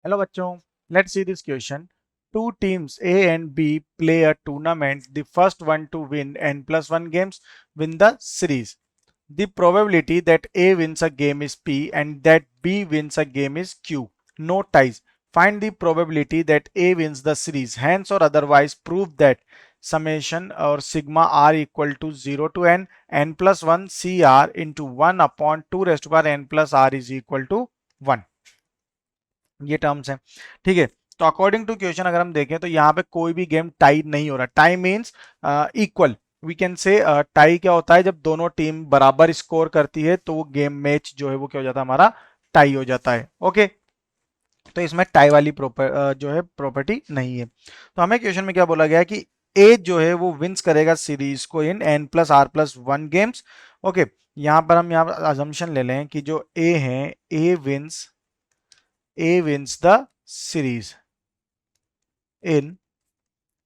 Hello बच्चों, let's see this question. Two teams A and B play a tournament. The first one to win n+1 games win the series. The probability that A wins a game is P and that B wins a game is Q. No ties. Find the probability that A wins the series. Hence or otherwise prove that summation or sigma r equal to 0 to n plus 1 cr into 1 upon 2 raised to power n plus r is equal to 1. ये terms हैं. ठीक है. तो according to question अगर हम देखें तो यहाँ पे कोई भी गेम टाई नहीं हो रहा. Tie means equal. We can say tie क्या होता है, जब दोनों टीम बराबर स्कोर करती है तो वो गेम मैच जो है वो क्या हो जाता है, हमारा टाई हो जाता है. ओके. तो इसमें टाई वाली जो है प्रॉपर्टी नहीं है. तो हमें क्वेश्चन में क्या बोला गया है कि ए जो है वो विंस करेगा सीरीज को इन n+r+1 गेम्स. ओके. यहाँ पर हम यहाँ अजम्पशन ले लें कि जो ए है, A wins the series in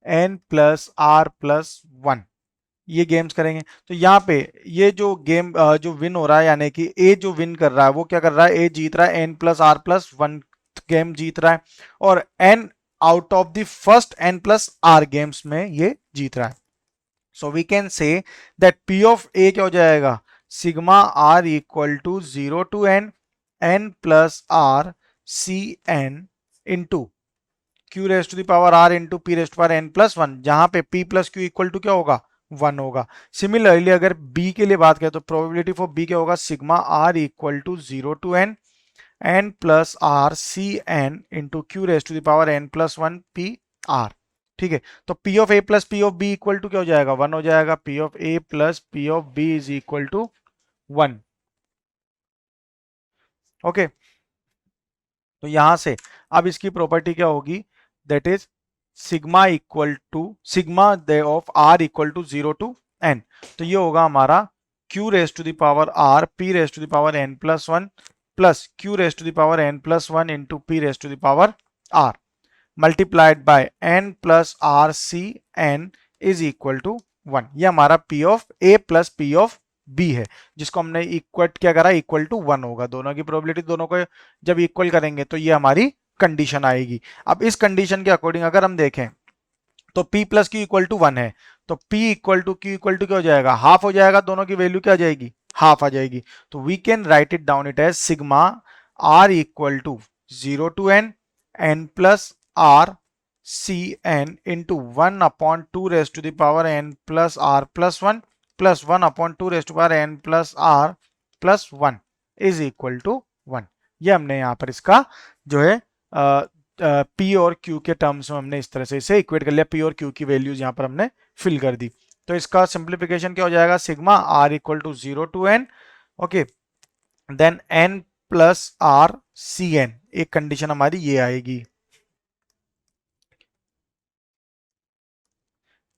n+r+1. ये गेम्स करेंगे तो यहाँ पे ये जो गेम जो विन हो रहा है, यानी कि ए जो विन कर रहा है वो क्या कर रहा है, ए जीत रहा है, n+r+1 गेम जीत रहा है और n out of the first n+r games में ये जीत रहा है. So we can say that P of A क्या हो जाएगा, sigma r equal to 0 to n+r Cn into q raise to the power r into p raise to power n+1, जहां पे p plus q equal to क्या होगा, 1 होगा. Similarly अगर b के लिए बात करें तो प्रोबेबिलिटी फॉर b क्या होगा, sigma r equal to 0 to n plus r Cn into q raise to the power n+1 p r. ठीक है. तो p of a plus p of b equal to क्या हो जाएगा, 1 हो जाएगा. p of a plus p of b is equal to 1. Okay. तो यहां से अब इसकी प्रॉपर्टी क्या होगी, that is sigma equal to sigma of r equal to 0 to n. तो ये होगा हमारा q raise to the power r p raise to the power n+1 plus q raise to the power n+1 into p raise to the power r multiplied by n plus r c n is equal to 1. ये हमारा p of a plus p of b है, जिसको हमने equate क्या करा, equal to 1 होगा. दोनों की प्रोबेबिलिटी दोनों को जब इक्वल करेंगे तो ये हमारी कंडीशन आएगी. अब इस कंडीशन के अकॉर्डिंग अगर हम देखें तो p plus q equal to 1 है, तो p equal to q equal to क्या हो जाएगा, हाफ हो जाएगा. दोनों की वैल्यू क्या आ जाएगी, हाफ आ जाएगी. तो we can write it down it as sigma r equal to 0 to n plus r Cn into 1 upon 2 raise to the power n plus r plus 1 plus 1 upon 2 raise to power n plus r plus 1 is equal to 1. ये हमने यहाँ पर इसका जो है P और Q के terms में हमने इस तरह से इसे इक्वेट कर लिया. P और Q की वैल्यूज यहाँ पर हमने फिल कर दी. तो इसका सिंप्लीफिकेशन क्या हो जाएगा, sigma r equal to 0 to n. Okay. Then n plus r Cn, एक कंडीशन हमारी ये आएगी,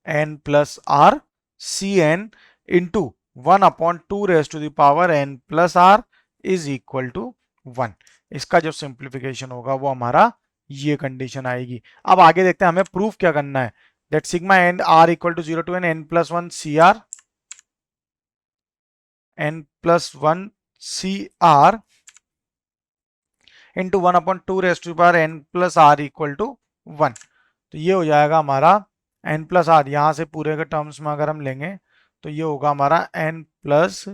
n plus r Cn into 1 upon 2 raise to the power n plus r is equal to 1. इसका जो सिंप्लीफिकेशन होगा वो हमारा ये कंडीशन आएगी. अब आगे देखते हैं हमें प्रूफ क्या करना है. That sigma and r equal to 0 to n plus 1 cr n plus 1 cr into 1 upon 2 raise to power n plus r equal to 1. तो ये हो जाएगा हमारा n प्लस आर. यहां से पूरे के टर्म्स में अगर हम लेंगे तो ये होगा हमारा n प्लस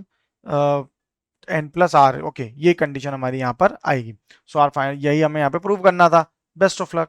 आर. ओके. ये कंडीशन हमारी यहाँ पर आएगी. सो आर फाइनल, यही हमें यहाँ पे प्रूव करना था. Best of luck.